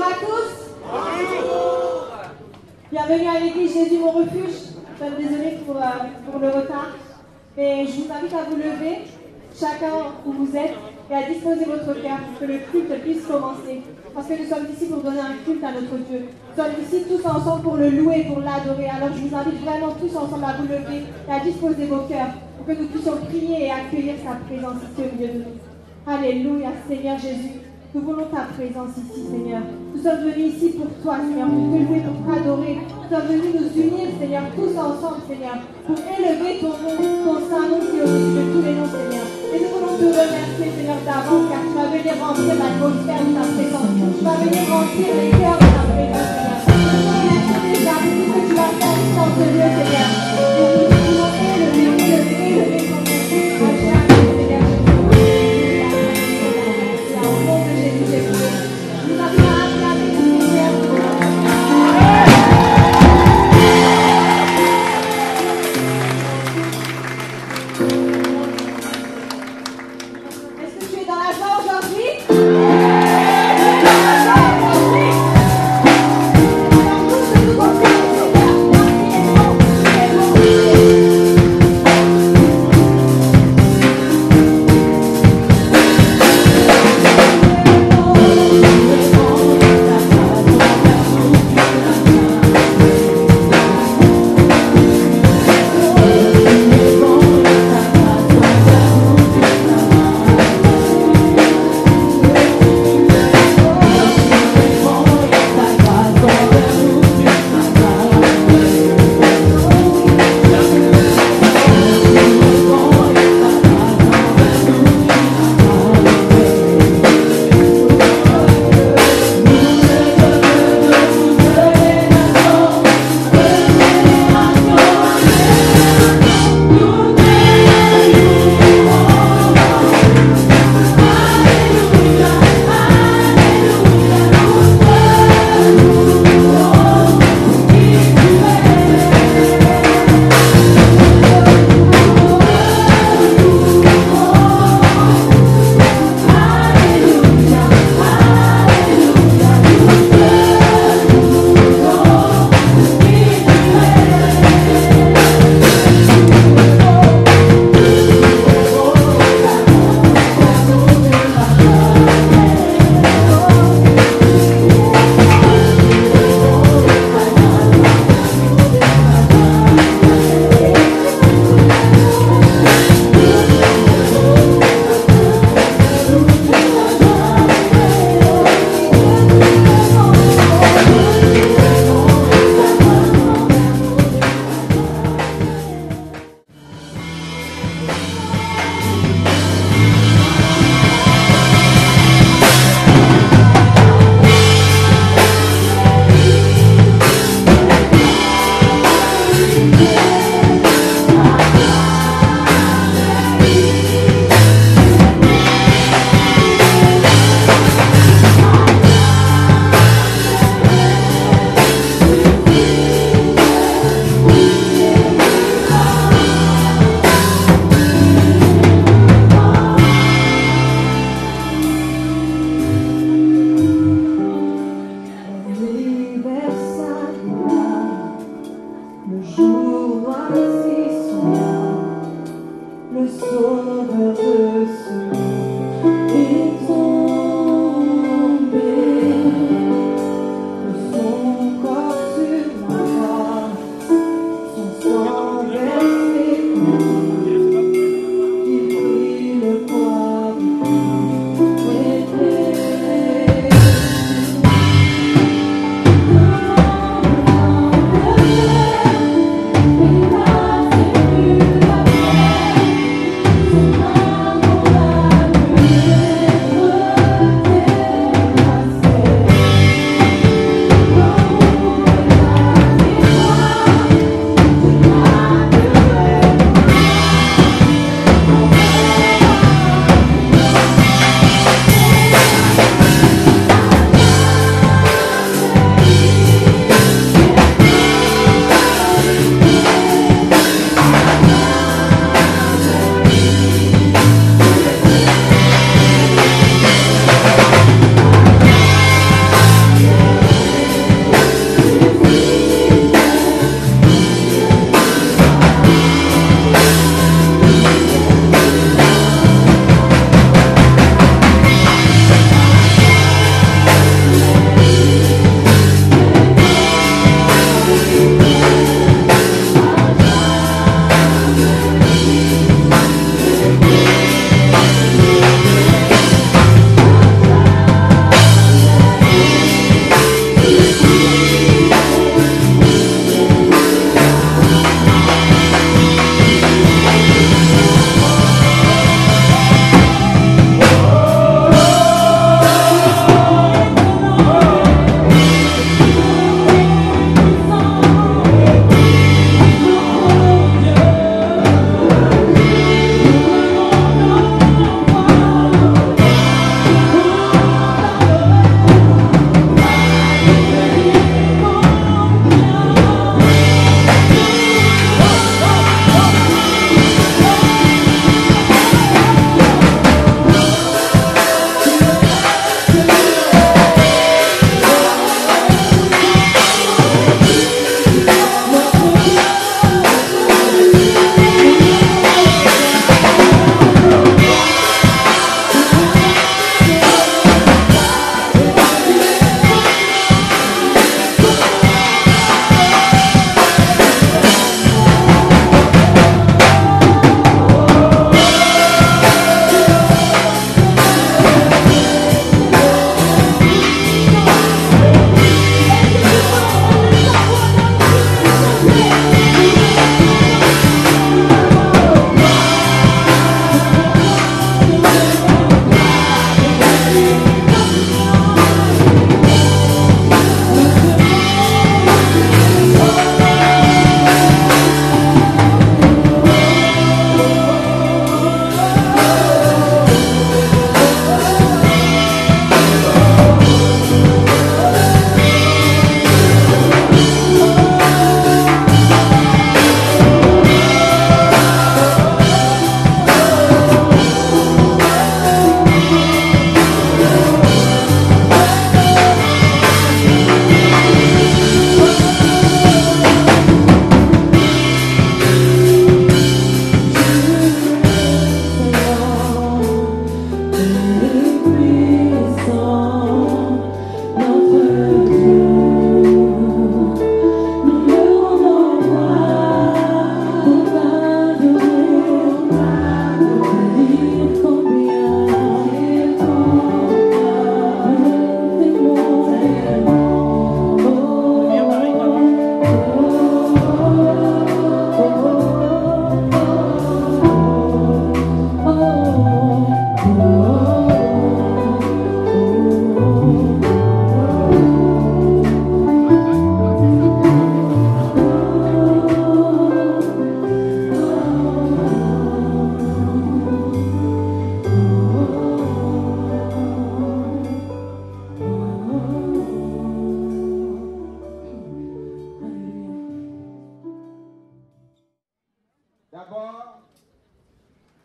à tous. Bonjour. Bienvenue à l'église Jésus mon refuge. Je suis désolée pour le retard. Mais je vous invite à vous lever, chacun où vous êtes, et à disposer votre cœur pour que le culte puisse commencer. Parce que nous sommes ici pour donner un culte à notre Dieu. Nous sommes ici tous ensemble pour le louer, pour l'adorer. Alors je vous invite vraiment tous ensemble à vous lever et à disposer vos cœurs pour que nous puissions prier et accueillir sa présence ici au milieu de nous. Alléluia, Seigneur Jésus. Nous voulons ta présence ici, Seigneur. Nous sommes venus ici pour toi, Seigneur, pour te louer, pour t'adorer. Nous sommes venus nous unir, Seigneur, tous ensemble, Seigneur, pour élever ton nom, ton saint nom qui est au-dessus de tous les noms, Seigneur. Et nous voulons te remercier, Seigneur, d'avance, car tu vas venir remplir l'atmosphère de ta présence. Tu vas venir remplir les cœurs de ta présence, Seigneur. Nous voulons remercier déjà pour tout ce que tu vas faire dans ce lieu, Seigneur. Et nous voulons élever ton nom à jamais, Seigneur. Au nom de Jésus, Jésus. Nous avons acclamé le Seigneur. Est-ce que tu es dans la joie aujourd'hui?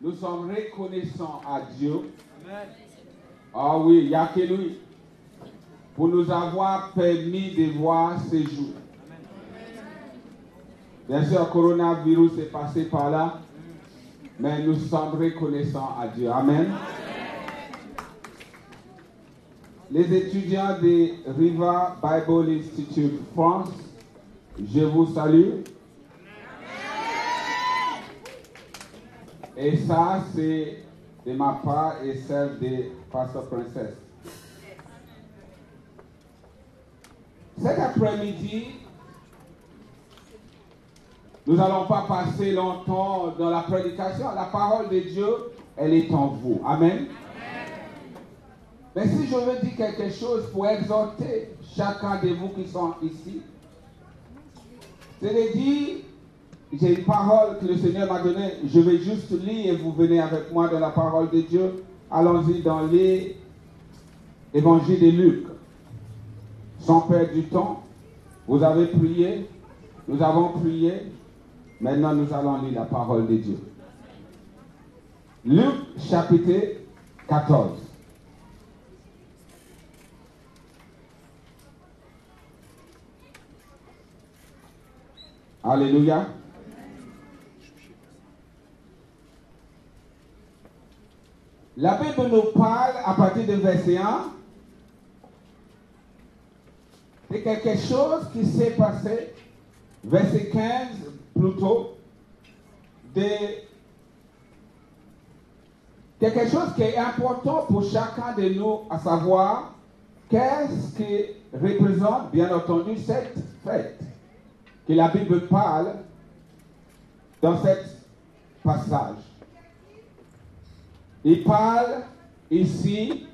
nous sommes reconnaissants à Dieu. Amen. Ah oui, il n'y a que lui. Pour nous avoir permis de voir ces jours. Bien sûr, le coronavirus est passé par là, mais nous sommes reconnaissants à Dieu. Amen. Les étudiants de River Bible Institute France, je vous salue. Et ça, c'est de ma part et celle de Pasteur Princesse. Cet après-midi, nous n'allons pas passer longtemps dans la prédication. La parole de Dieu, elle est en vous. Amen. Mais si je veux dire quelque chose pour exhorter chacun de vous qui sont ici, c'est de dire, j'ai une parole que le Seigneur m'a donnée, je vais juste lire et vous venez avec moi dans la parole de Dieu. Allons-y dans l'évangile de Luc. Sans perdre du temps, vous avez prié, nous avons prié, maintenant nous allons lire la parole de Dieu. Luc chapitre 14. Alléluia. La Bible nous parle à partir de verset 1 de quelque chose qui s'est passé, verset 15 plutôt, de quelque chose qui est important pour chacun de nous à savoir qu'est-ce qui représente bien entendu cette fête que la Bible parle dans ce passage. Il parle ici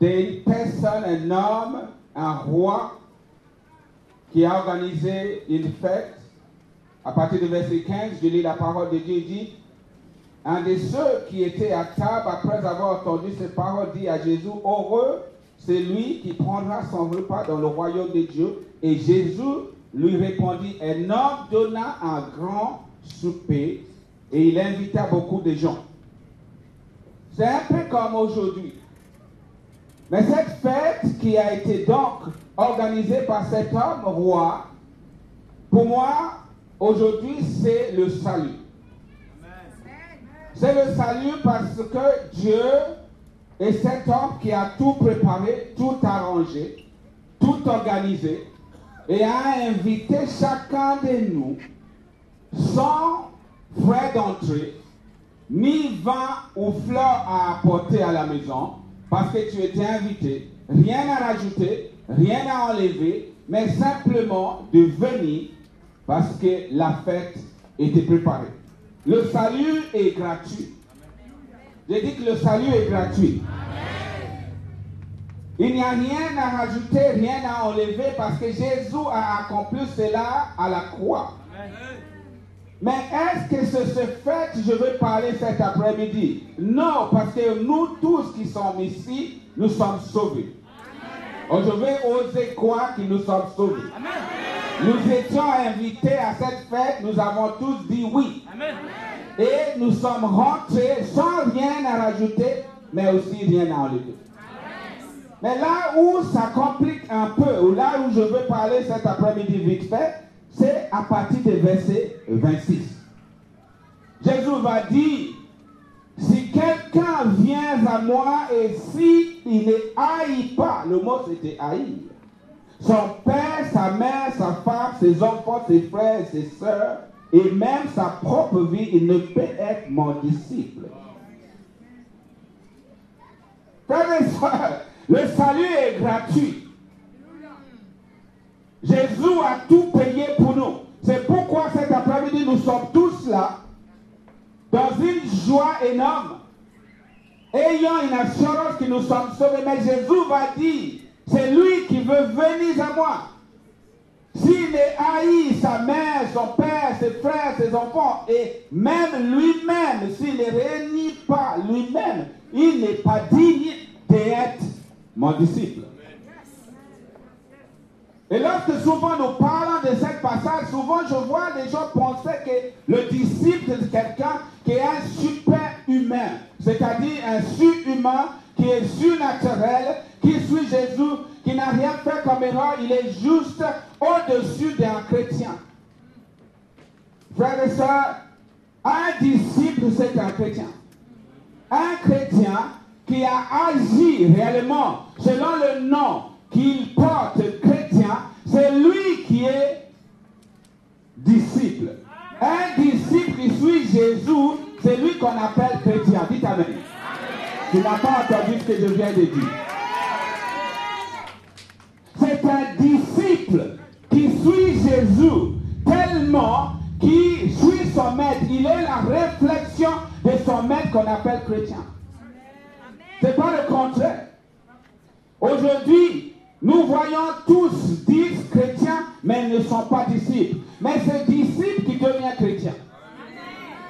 d'une personne, un homme, un roi qui a organisé une fête. À partir du verset 15, je lis la parole de Dieu, il dit, un de ceux qui étaient à table après avoir entendu ces paroles dit à Jésus, heureux c'est lui qui prendra son repas dans le royaume de Dieu. Et Jésus lui répondit, un homme donna un grand souper et il invita beaucoup de gens. C'est un peu comme aujourd'hui. Mais cette fête qui a été donc organisée par cet homme roi, pour moi, aujourd'hui, c'est le salut. C'est le salut parce que Dieu est cet homme qui a tout préparé, tout arrangé, tout organisé et a invité chacun de nous sans frais d'entrée, ni vin ou fleurs à apporter à la maison, parce que tu étais invité, rien à rajouter, rien à enlever, mais simplement de venir parce que la fête était préparée. Le salut est gratuit. J'ai dit que le salut est gratuit. Il n'y a rien à rajouter, rien à enlever parce que Jésus a accompli cela à la croix. Mais est-ce que c'est ce fait que je veux parler cet après-midi? Non, parce que nous tous qui sommes ici, nous sommes sauvés. Oh, je vais oser croire que nous sommes sauvés. Amen. Nous étions invités à cette fête, nous avons tous dit oui. Amen. Et nous sommes rentrés sans rien à rajouter, mais aussi rien à enlever. Mais là où ça complique un peu, ou là où je veux parler cet après-midi vite fait, c'est à partir du verset 26. Jésus va dire, si quelqu'un vient à moi et s'il ne haït pas, le mot c'était haïr, son père, sa mère, sa femme, ses enfants, ses frères, ses sœurs, et même sa propre vie, il ne peut être mon disciple. Frères et sœurs, le salut est gratuit. Jésus a tout payé pour nous. C'est pourquoi cet après-midi, nous sommes tous là, dans une joie énorme, ayant une assurance que nous sommes sauvés. Mais Jésus va dire, c'est lui qui veut venir à moi. S'il haït sa mère, son père, ses frères, ses enfants, et même lui-même, s'il ne réunit pas lui-même, il n'est pas digne d'être mon disciple. Et lorsque souvent nous parlons de cette passage, souvent je vois les gens penser que le disciple c'est quelqu'un qui est un super humain, c'est-à-dire un surhumain qui est surnaturel, qui suit Jésus, qui n'a rien fait comme erreur, il est juste au-dessus d'un chrétien. Frères et sœurs, un disciple c'est un chrétien. Un chrétien qui a agi réellement selon le nom qu'il porte chrétien, c'est lui qui est disciple. Un disciple qui suit Jésus, c'est lui qu'on appelle chrétien. Dites amen. Tu n'as pas entendu ce que je viens de dire. C'est un disciple qui suit Jésus tellement qu'il suit son maître. Il est la réflexion de son maître qu'on appelle chrétien. C'est pas le contraire. Aujourd'hui, nous voyons tous 10 chrétiens, mais ils ne sont pas disciples. Mais c'est disciple qui devient chrétien.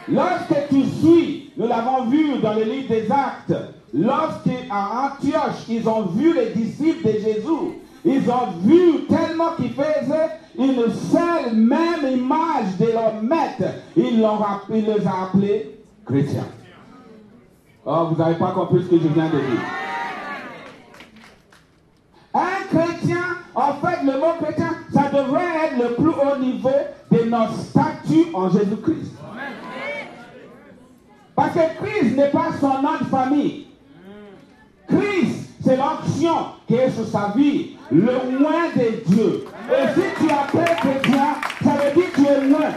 Lorsque tu suis, nous l'avons vu dans le livre des Actes, lorsqu'à Antioche, ils ont vu les disciples de Jésus, ils ont vu tellement qu'ils faisaient une seule même image de leur maître, il les a appelés chrétiens. Oh, vous n'avez pas compris ce que je viens de dire. Un chrétien, en fait, le mot chrétien, ça devrait être le plus haut niveau de notre statut en Jésus-Christ. Parce que Christ n'est pas son nom de famille. Christ, c'est l'onction qui est sur sa vie, le loin de Dieu. Et si tu appelles chrétien, ça veut dire que tu es loin.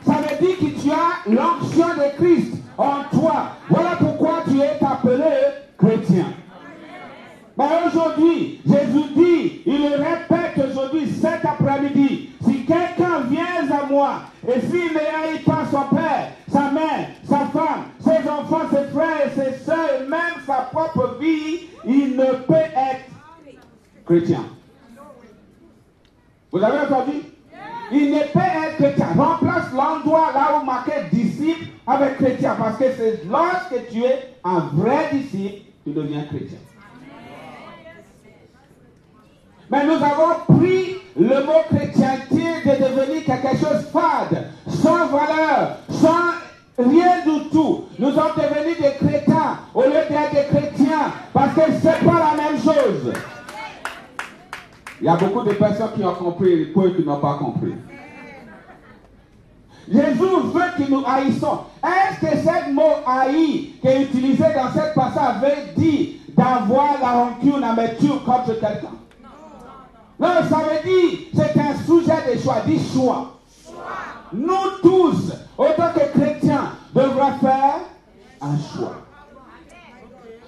Ça veut dire que tu as l'onction de Christ en toi. Voilà pourquoi tu es appelé chrétien. Mais aujourd'hui, Jésus dit, il le répète aujourd'hui, cet après-midi, si quelqu'un vient à moi, et s'il ne haït pas son père, sa mère, sa femme, ses enfants, ses frères et ses soeurs, et même sa propre vie, il ne peut être chrétien. Vous avez entendu? Il ne peut être chrétien. Remplace l'endroit là où marqué disciple avec chrétien, parce que c'est lorsque tu es un vrai disciple, tu deviens chrétien. Mais nous avons pris le mot chrétienté de devenir quelque chose de fade, sans valeur, sans rien du tout. Nous sommes devenus des chrétiens au lieu d'être des chrétiens, parce que ce n'est pas la même chose. Il y a beaucoup de personnes qui ont compris et peu qui n'ont pas compris. Jésus veut que nous haïssons. Est-ce que ce mot haï qui est utilisé dans cette passage veut dire d'avoir la rancune, amertume contre quelqu'un? Non, ça veut dire, c'est un sujet de choix, dit choix. Nous tous, autant que chrétiens, devrons faire un choix.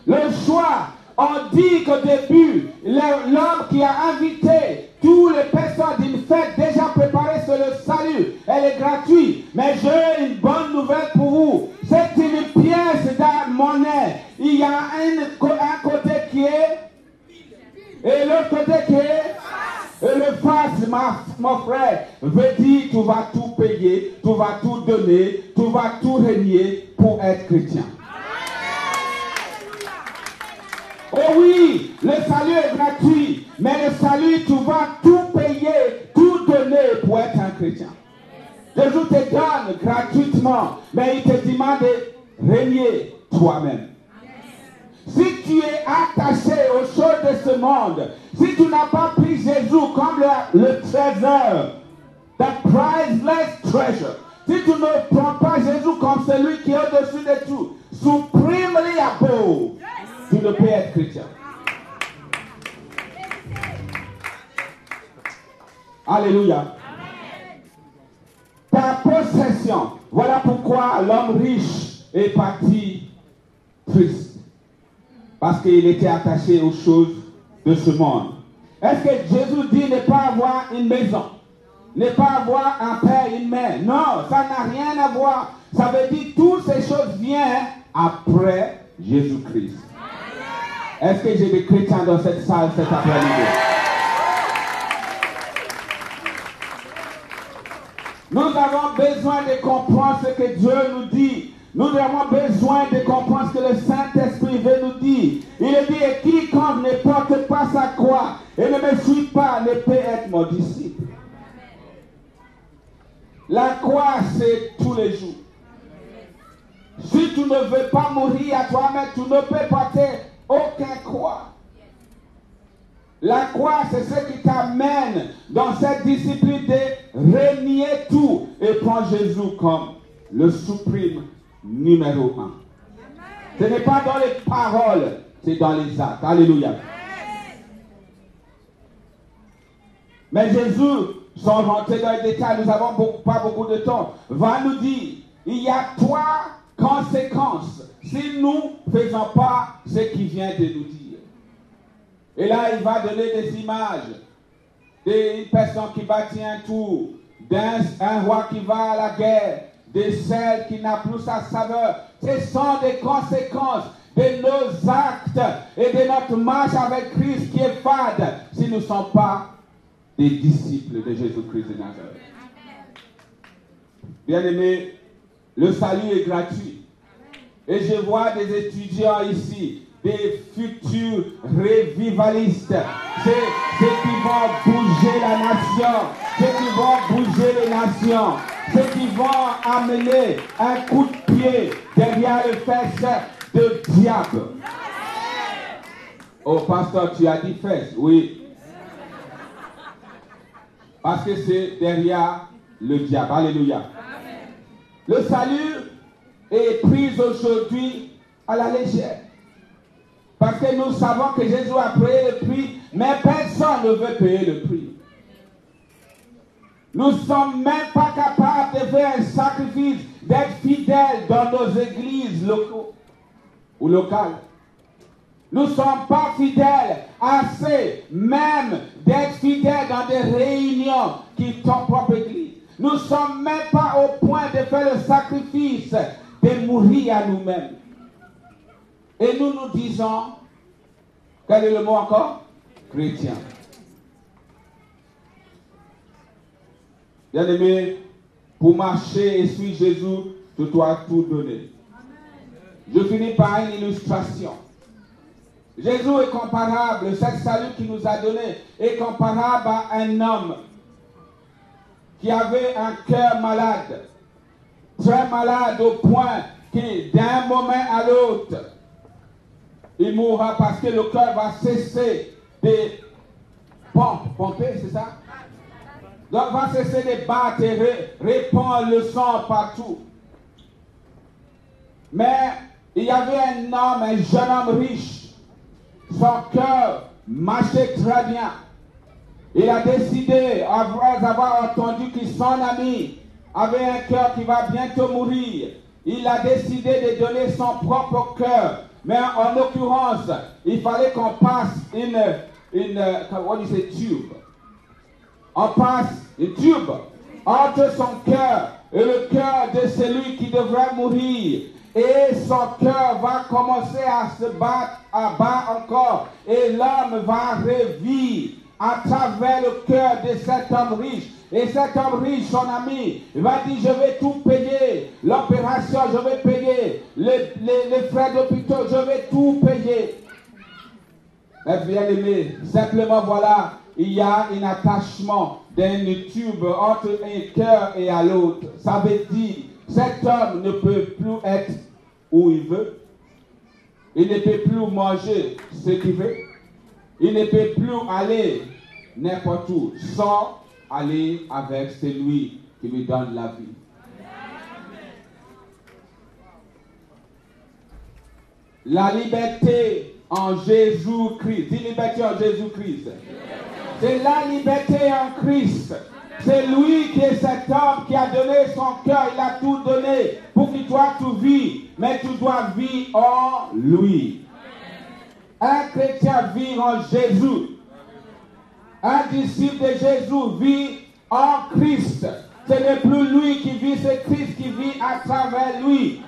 Le choix, on dit qu'au début, l'homme qui a invité toutes les personnes d'une fête déjà préparée sur le salut, elle est gratuite. Mais j'ai une bonne nouvelle pour vous. C'est une pièce de monnaie. Il y a un côté qui est, et l'autre côté qui est. Et le face, mon frère, veut dire tu vas tout payer, tu vas tout donner, tu vas tout régner pour être chrétien. Oh oui, le salut est gratuit, mais le salut, tu vas tout payer, tout donner pour être un chrétien. Jésus te donne gratuitement, mais il te demande de régner toi-même. Si tu es attaché aux choses de ce monde, si tu n'as pas pris Jésus comme le trésor, the priceless treasure, si tu ne prends pas Jésus comme celui qui est au-dessus de tout, supremely above, tu ne peux être chrétien. Alléluia. Ta possession, voilà pourquoi l'homme riche est parti triste. Parce qu'il était attaché aux choses de ce monde. Est-ce que Jésus dit ne pas avoir une maison? Ne pas avoir un père, une mère? Non, ça n'a rien à voir. Ça veut dire que toutes ces choses viennent après Jésus-Christ. Est-ce que j'ai des chrétiens dans cette salle cet après-midi? Nous avons besoin de comprendre ce que Dieu nous dit. Nous avons besoin de comprendre ce que le Saint-Esprit veut nous dire. Il dit, et quiconque ne porte pas sa croix et ne me suis pas, ne peut être mon disciple. La croix, c'est tous les jours. Si tu ne veux pas mourir à toi-même, tu ne peux porter aucun croix. La croix, c'est ce qui t'amène dans cette discipline de renier tout et prendre Jésus comme le suprême numéro 1. Ce n'est pas dans les paroles, c'est dans les actes. Alléluia. Mais Jésus, sans rentrer dans les détails, nous n'avons pas beaucoup de temps, va nous dire, il y a 3 conséquences si nous ne faisons pas ce qu'il vient de nous dire. Et là, il va donner des images d'une personne qui bâtit un tour, d'un roi qui va à la guerre, de celle qui n'a plus sa saveur. Ce sont des conséquences de nos actes et de notre marche avec Christ qui est fade si nous ne sommes pas des disciples de Jésus-Christ de Nazareth. Bien-aimés, le salut est gratuit. Et je vois des étudiants ici, des futurs revivalistes, ceux qui vont bouger la nation, ceux qui vont bouger les nations, ceux qui vont amener un coup de pied derrière les fesses de diable. Oh, pasteur, tu as dit fesses, oui. Parce que c'est derrière le diable. Alléluia. Le salut est pris aujourd'hui à la légère. Parce que nous savons que Jésus a payé le prix, mais personne ne veut payer le prix. Nous ne sommes même pas capables de faire un sacrifice, d'être fidèles dans nos églises locaux ou locales. Nous ne sommes pas fidèles assez même d'être fidèles dans des réunions qui sont ton propre église. Nous ne sommes même pas au point de faire le sacrifice, de mourir à nous-mêmes. Et nous nous disons, quel est le mot encore? Chrétien. Bien-aimé, pour marcher et suivre Jésus, tu dois tout donner. Je finis par une illustration. Jésus est comparable, ce salut qu'il nous a donné est comparable à un homme qui avait un cœur malade, très malade au point que d'un moment à l'autre, il mourra parce que le cœur va cesser de pomper, c'est ça? Donc va cesser de battre et répandre le sang partout. Mais il y avait un homme, un jeune homme riche. Son cœur marchait très bien. Il a décidé, après avoir entendu que son ami avait un cœur qui va bientôt mourir, il a décidé de donner son propre cœur. Mais en l'occurrence, il fallait qu'on passe tube. On passe une tube entre son cœur et le cœur de celui qui devrait mourir. Et son cœur va commencer à se battre, à battre encore. Et l'homme va revivre à travers le cœur de cet homme riche. Et cet homme riche, son ami, il va dire, je vais tout payer. L'opération, je vais payer. Les frais d'hôpital, je vais tout payer. Mais bien aimé, simplement voilà, il y a un attachement d'un tube entre un cœur et à l'autre. Ça veut dire, cet homme ne peut plus être où il veut. Il ne peut plus manger ce qu'il veut. Il ne peut plus aller n'importe où sans aller avec celui qui lui donne la vie. La liberté en Jésus-Christ. Dis liberté en Jésus-Christ. C'est la liberté en Christ. C'est lui qui est cet homme qui a donné son cœur. Il a tout donné pour que toi tu vis. Mais tu dois vivre en lui. Un chrétien vit en Jésus. Un disciple de Jésus vit en Christ. Ce n'est plus lui qui vit, c'est Christ qui vit à travers lui.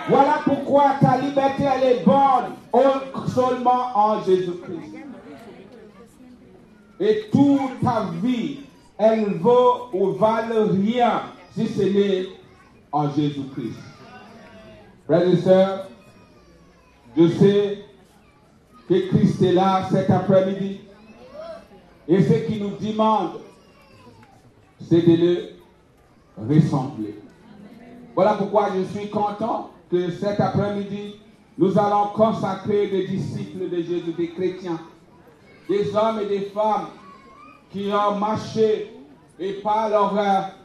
Voilà pourquoi ta liberté, elle est bonne seulement en Jésus-Christ. Et toute ta vie, elle vaut ou valent rien si ce n'est en Jésus-Christ. Frères et sœurs, je sais que Christ est là cet après-midi. Et ce qu'il nous demande, c'est de le ressembler. Voilà pourquoi je suis content que cet après-midi, nous allons consacrer des disciples de Jésus, des chrétiens, des hommes et des femmes qui ont marché et par leur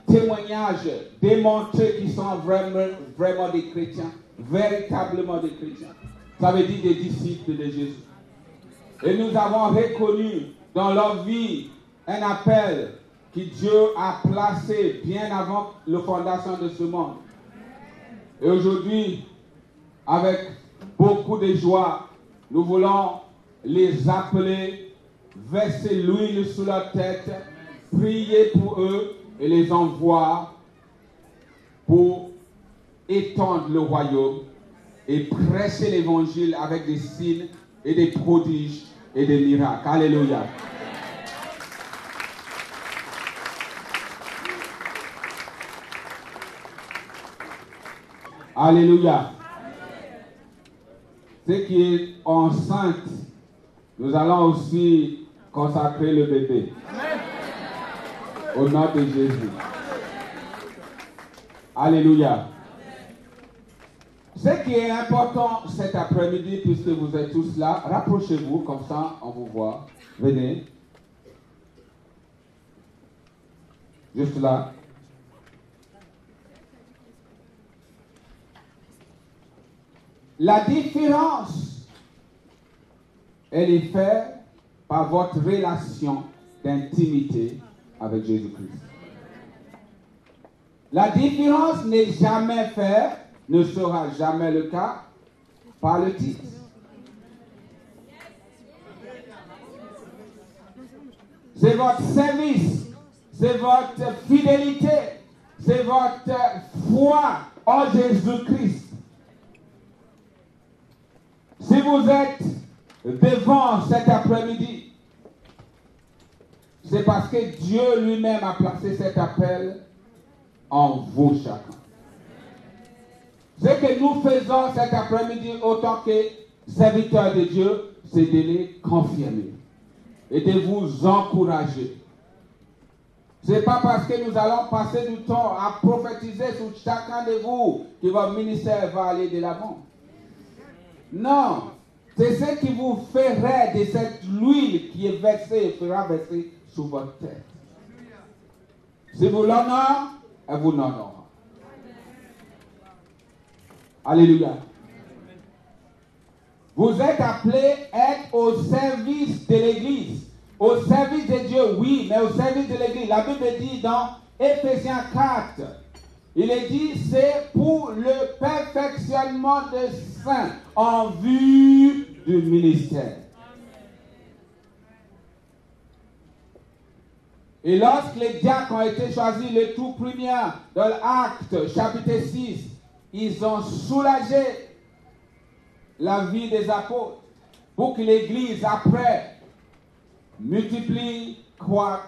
témoignage démontré qu'ils sont vraiment des chrétiens, véritablement des chrétiens. Ça veut dire des disciples de Jésus. Et nous avons reconnu dans leur vie un appel que Dieu a placé bien avant la fondation de ce monde. Et aujourd'hui, avec beaucoup de joie, nous voulons les appeler, verser l'huile sur leur tête, prier pour eux et les envoyer pour étendre le royaume et prêcher l'évangile avec des signes et des prodiges et des miracles. Alléluia. Alléluia. Ce qui est enceinte, nous allons aussi consacrer le bébé. Au nom de Jésus. Alléluia. Ce qui est important cet après-midi, puisque vous êtes tous là, rapprochez-vous, comme ça on vous voit. Venez. Juste là. La différence, elle est faite par votre relation d'intimité avec Jésus-Christ. La différence n'est jamais faite, ne sera jamais le cas, par le titre. C'est votre service, c'est votre fidélité, c'est votre foi en Jésus-Christ. Si vous êtes devant cet après-midi, c'est parce que Dieu lui-même a placé cet appel en vous chacun. Ce que nous faisons cet après-midi autant que serviteurs de Dieu, c'est de les confirmer et de vous encourager. Ce n'est pas parce que nous allons passer du temps à prophétiser sur chacun de vous que votre ministère va aller de l'avant. Non, c'est ce qui vous ferait de cette huile qui est versée, fera verser sur votre tête. Si vous l'honorez, elle vous l'honorera. Alléluia. Vous êtes appelés à être au service de l'Église. Au service de Dieu, oui, mais au service de l'Église. La Bible dit dans Éphésiens 4, il est dit, c'est pour le perfectionnement des saints en vue du ministère. Et lorsque les diacres ont été choisis, les tout premiers, dans l'Acte, chapitre 6, ils ont soulagé la vie des apôtres pour que l'Église, après, multiplie, croît.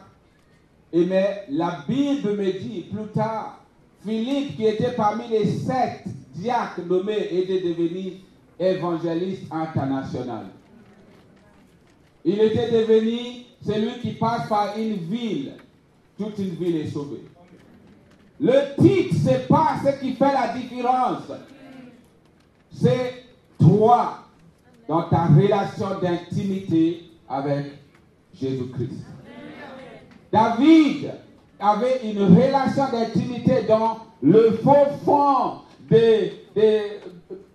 Et mais la Bible me dit plus tard, Philippe, qui était parmi les 7 diacres nommés, était devenu évangéliste international. Il était devenu celui qui passe par une ville, toute une ville est sauvée. Le titre, ce n'est pas ce qui fait la différence. C'est toi, dans ta relation d'intimité avec Jésus-Christ. David avait une relation d'intimité dans le faux fond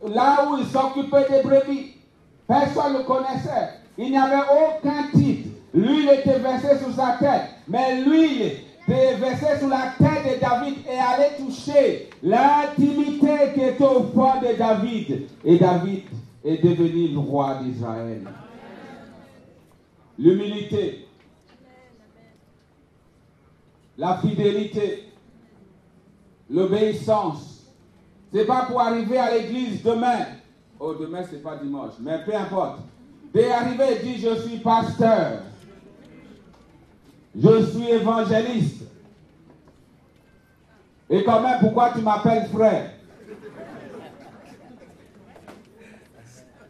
là où il s'occupait des brebis. Personne ne le connaissait. Il n'y avait aucun titre. L'huile était versée sur sa tête. Mais l'huile était versée sur la tête de David et allait toucher l'intimité qui était au fond de David. Et David est devenu le roi d'Israël. L'humilité, la fidélité, l'obéissance. Ce n'est pas pour arriver à l'église demain. Oh, demain, ce n'est pas dimanche, mais peu importe. D'arriver et dire, je suis pasteur. Je suis évangéliste. Et quand même, pourquoi tu m'appelles frère?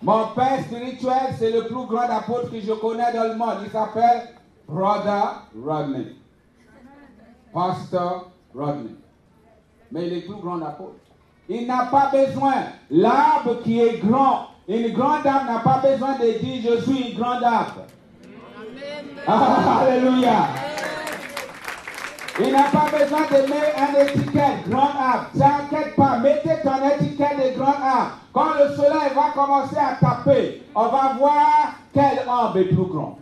Mon père spirituel, c'est le plus grand apôtre que je connais dans le monde. Il s'appelle Brother Rodney. Pasteur Rodney. Mais il est plus grand apôtre. Il n'a pas besoin, l'arbre qui est grand, une grande arbre n'a pas besoin de dire je suis une grande arbre. Alléluia. Il n'a pas besoin de mettre un étiquette grand arbre. T'inquiète pas, mettez ton étiquette de grand arbre. Quand le soleil va commencer à taper, on va voir quel arbre est plus grand.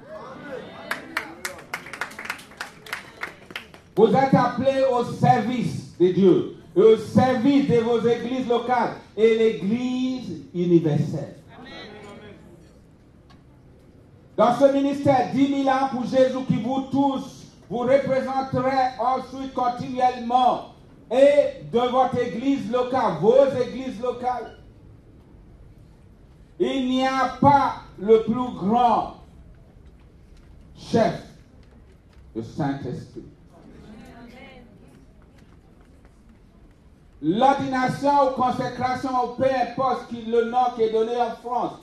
Vous êtes appelés au service de Dieu, au service de vos églises locales et l'église universelle. Dans ce ministère, 10 000 ans pour Jésus qui vous tous, vous représenterez ensuite continuellement et de votre église locale, vos églises locales. Il n'y a pas le plus grand chef, le Saint-Esprit. L'ordination ou consécration, peu importe le nom qui est donné en France,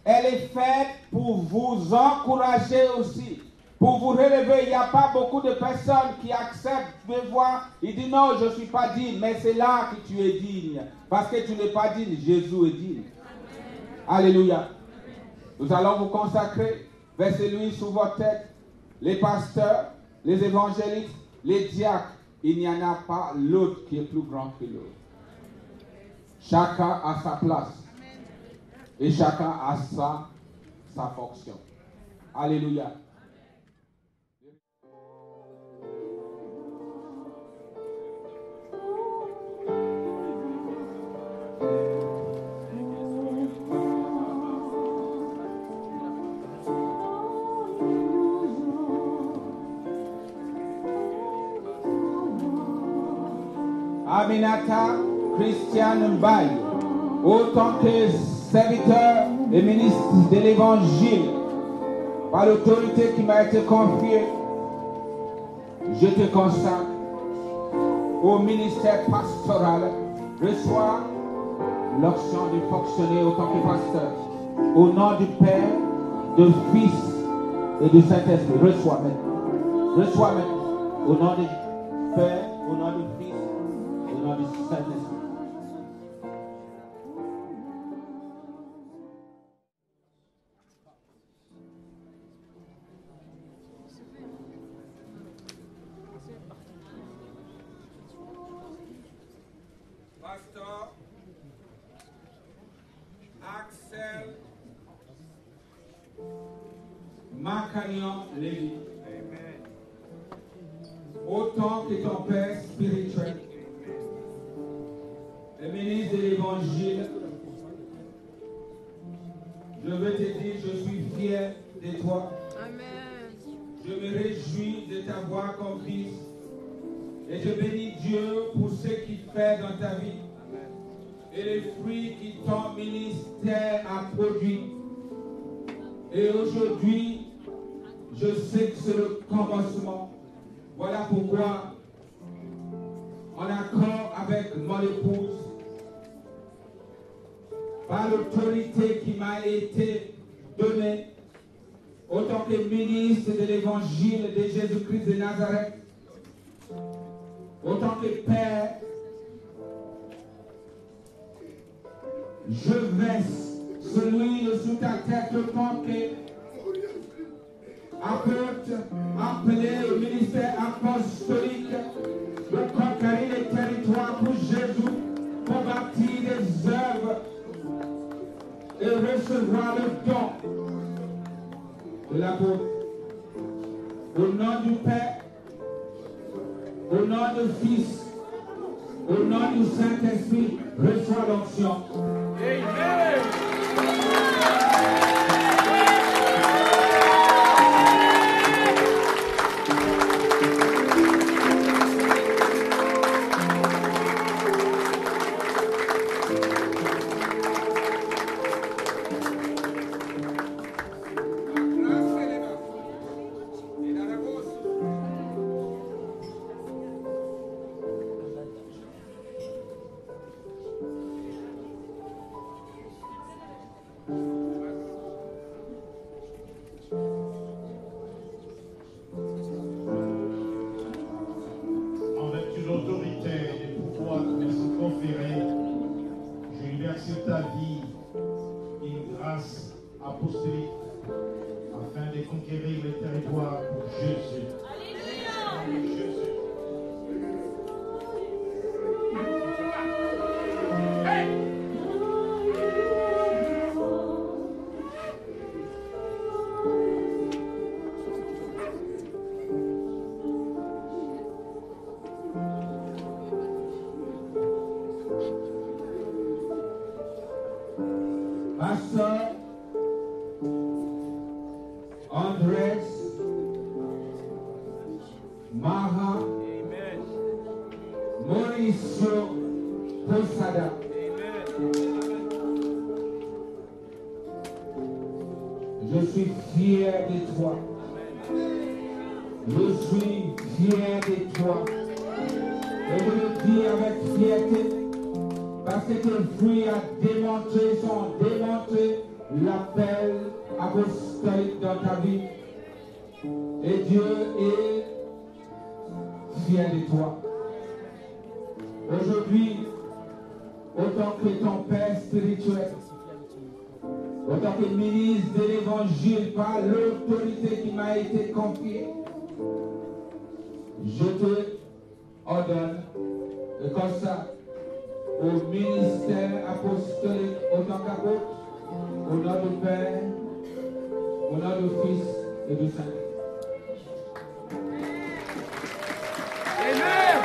elle est faite pour vous encourager aussi, pour vous relever. Il n'y a pas beaucoup de personnes qui acceptent de voir, ils disent non, je ne suis pas digne, mais c'est là que tu es digne, parce que tu n'es pas digne, Jésus est digne. Alléluia. Nous allons vous consacrer, versez l'huile sur votre tête, les pasteurs, les évangélistes, les diacres. Il n'y en a pas l'autre qui est plus grand que l'autre. Chacun a sa place. Et chacun a sa fonction. Alléluia. Aminata Christiane Mbaye, autant que serviteur et ministre de l'Évangile, par l'autorité qui m'a été confiée, je te consacre au ministère pastoral. Reçois l'option de fonctionner autant que pasteur. Au nom du Père, du Fils et du Saint-Esprit. Reçois maintenant. Reçois maintenant. Au nom du Père, au nom du Fils. Au nom du Saint-Esprit. Pasteur Axel Macagnon Lévy. Autant que ton Père spirituel, le ministre de l'Évangile, je veux te dire, je suis fier de toi. Amen. Je me réjouis de t'avoir comme fils. Et je bénis Dieu pour ce qu'il fait dans ta vie. Amen. Et les fruits que ton ministère a produits. Et aujourd'hui, je sais que c'est le commencement. Voilà pourquoi, en accord avec mon épouse, par l'autorité qui m'a été donnée, autant que ministre de l'Évangile de Jésus-Christ de Nazareth, autant que Père, je verse celui sous ta tête autant que apôtre, appelé au ministère apostolique, de conquérir les territoires pour Jésus, pour bâtir des œuvres et recevoir le don de l'apôtre. Au nom du Père, au nom du Fils, au nom du Saint-Esprit, reçois l'onction. Amen. conférée, je libère sur ta vie une grâce apostolique afin de conquérir les territoires pour Jésus. Alléluia. Jésus. Pastor Andres Maha Mauricio Posada. Je suis fier de toi. Je suis fier de toi. Et je le dis avec fierté. Parce que tes fruits sont démontré l'appel apostolique dans ta vie. Et Dieu est fier de toi. Aujourd'hui, autant que ton Père spirituel, autant que ministre de l'Évangile par l'autorité qui m'a été confiée, je te ordonne, et comme ça, au ministère apostolique autant qu'apôtre, au nom du Père, au nom du Fils et du Saint-Esprit. Amen.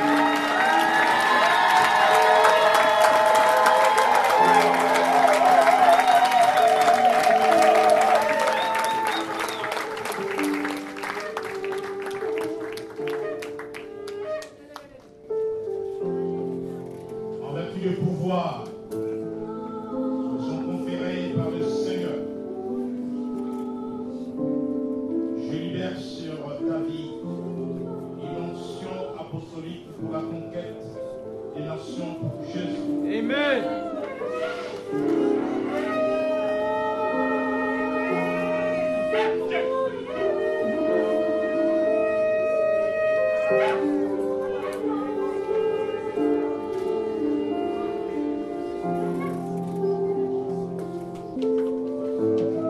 Pour la conquête des nations pour Jésus. Amen.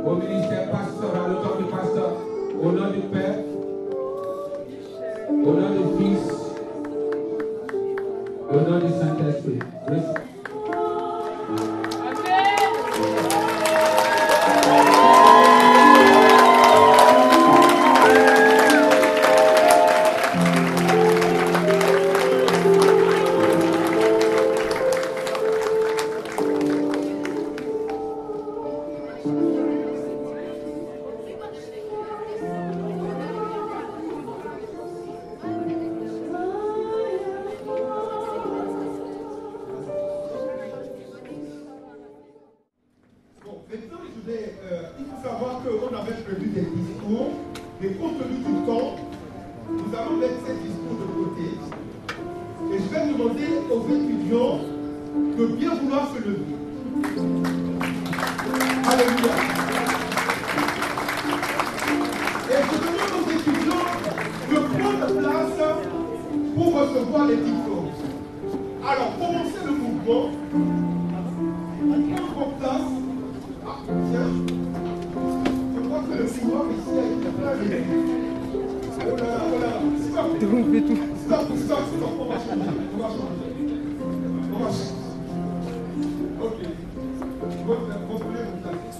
Au ministère pastoral, au temps du pasteur, au nom du Père, au nom du Fils, au nom du Saint-Esprit. Il faut savoir qu'on avait prévu des discours, mais compte tenu du temps, nous allons mettre ces discours de côté. Et je vais demander aux étudiants de bien vouloir se lever. Alléluia. Et je demande aux étudiants de prendre place pour recevoir les diplômes. Alors, commencez le mouvement. Prendre place. Tiens, je crois que le pouvoir ici a été plein de... Oh là là, oh là là. Stop. Stop. On va changer. On va changer. Ok. Reprenez vos places.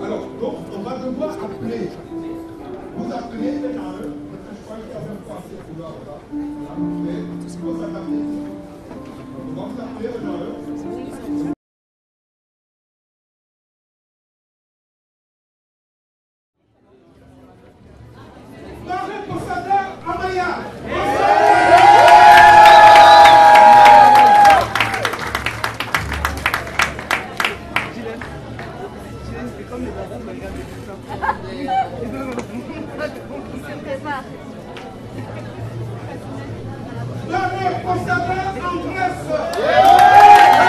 Alors, donc, on va devoir appeler. Vous appelez un à un. Je crois qu'il y a même pas assez de couloirs là. Mais, on va s'adapter. On va vous appeler un à un. Andrés.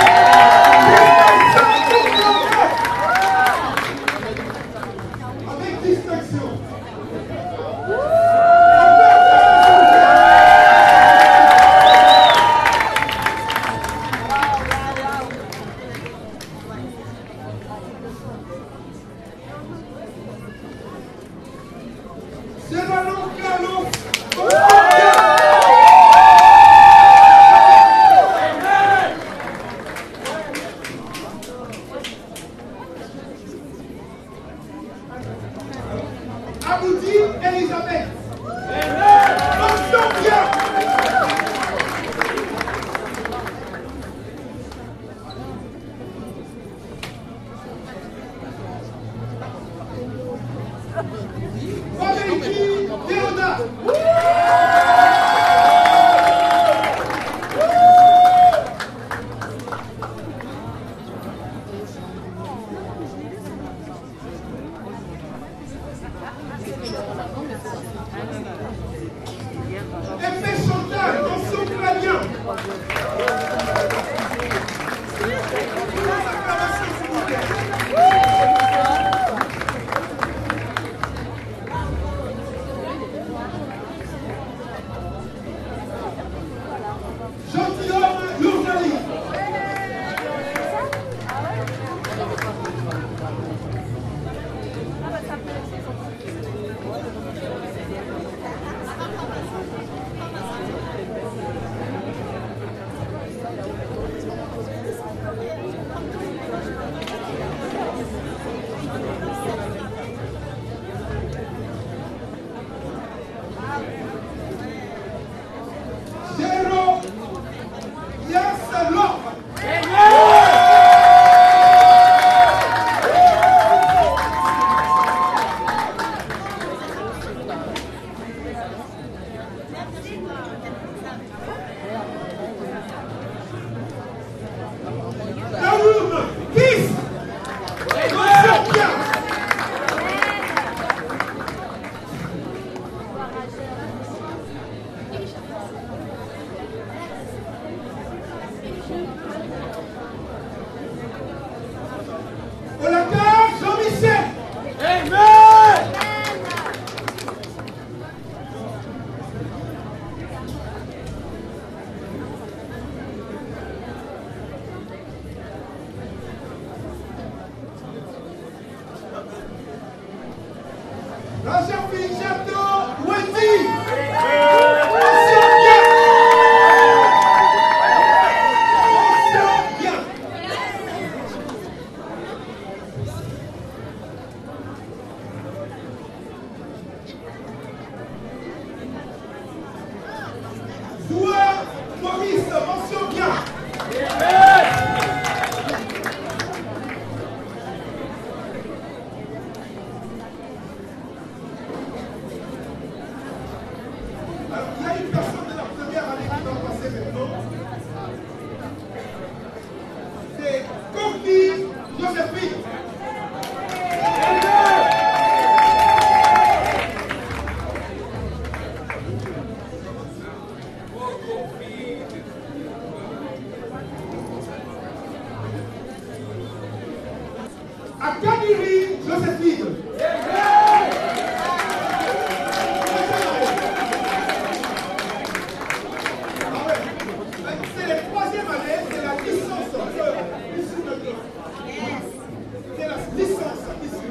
Olaka Jean-Michel. Amen. Raja Fijato Wendy. Maurice, mention bien. Alors, il y a une personne de la première année qui va passer maintenant. C'est Courtney Joséphine. Akadiri Joséphine. C'est la troisième année, c'est la licence. C'est la licence ici.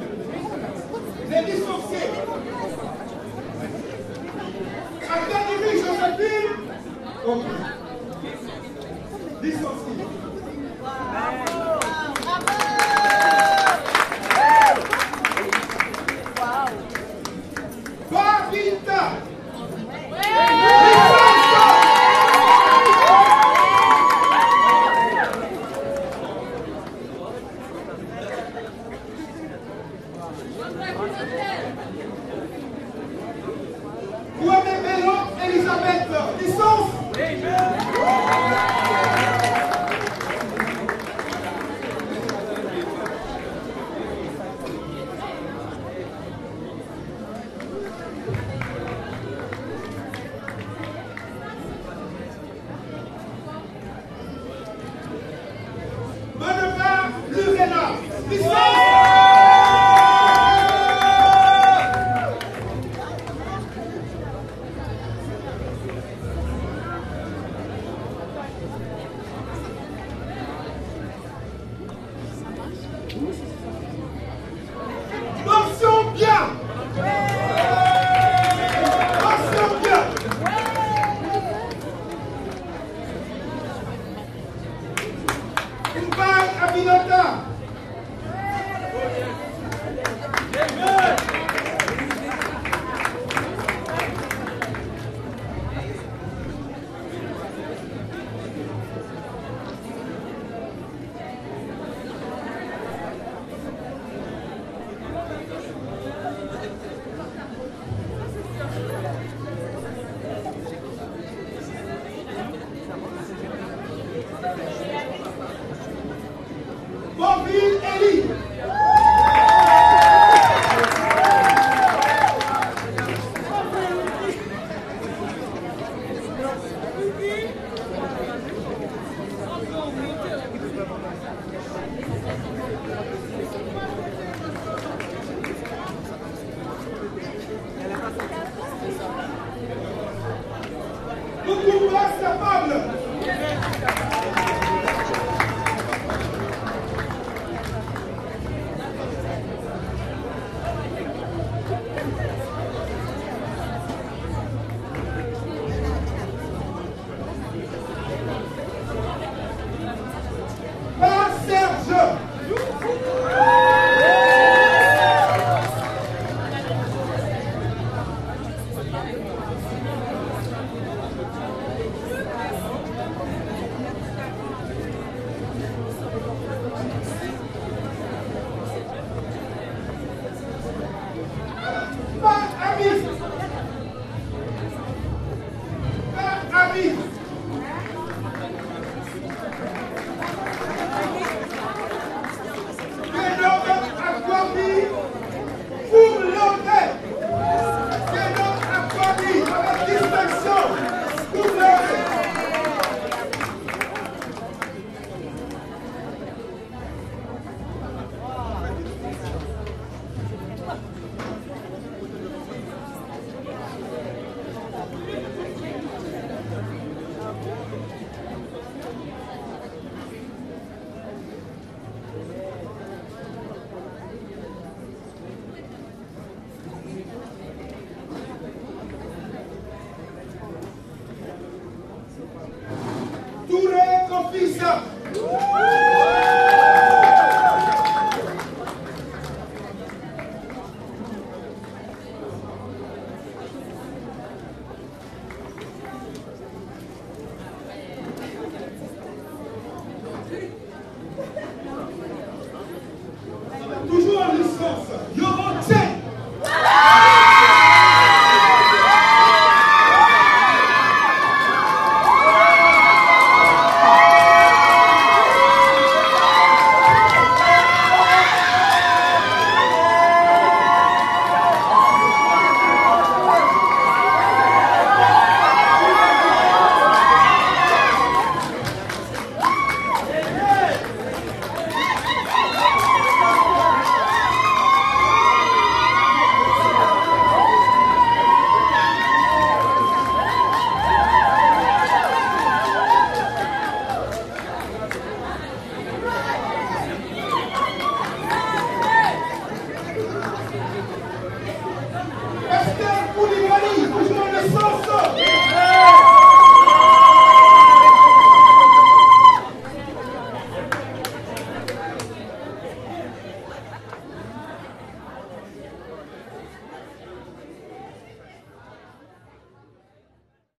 Les licenciés. Akadiri Joséphine. Ok. Licencié. Babita. Guamemelo Elisabeth, licence. Maneva Lurena, licence. Mention bien. Mention bien. Une balle à Minota. Bonville Elie. Beaucoup capable. ton fils.